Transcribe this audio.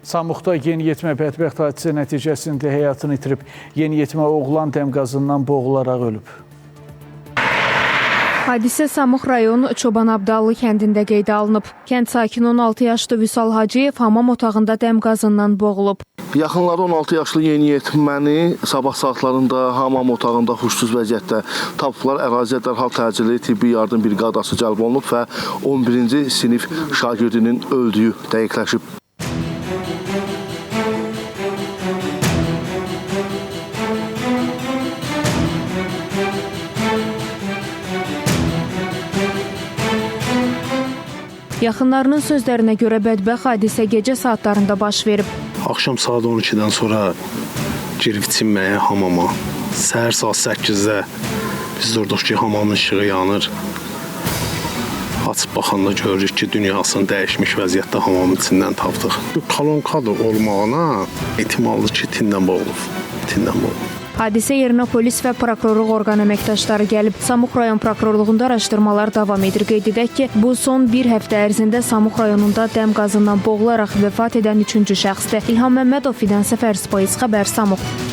Samuqda yeniyetmə bədbəxt hadisə nəticəsində həyatını itirib. Yeniyetmə oğlan dəm qazından boğularaq ölüb. Hadisə Samuq rayon Çoban Abdallı kəndində qeydə alınıb. Kənd sakini 16 yaşlı Vüsal Hacıyev hamam otağında dəm qazından boğulub. Yaxınları 16 yaşlı yeniyetməni sabah saatlarında hamam otağında huşsuz vəziyyətdə tapıblar. Əraziyə dərhal təcili tibbi yardım briqadası cəlb olunub və 11-ci sinif şagirdinin öldüyü dəqiqləşib. Yaxınlarının sözlərinə görə bədbəxt hadisə gecə saatlarında baş verib. Axşam saat 12-dən sonra girib çinməyə hamama. Səhər saat 8-də biz durduq ki, hamamın işığı yanır. Açıb baxanda görürük ki, dünyasını dəyişmiş vəziyyətdə hamamın içindən tapdıq. Kolonkadır olmağına ehtimallı ki, tindən boğulub. Hadisə yerinə polis və prokurorluq orqan əməkdaşları gəlib. Samuq rayon prokurorluğunda araşdırmalar davam edir. Qeyd edək ki, bu son bir həftə ərzində Samuq rayonunda dəm qazından boğularaq vəfat edən 3-cü şəxsdir. İlham Məmmədov, Fidan Səfər, Spoiz xəbər, Samuq.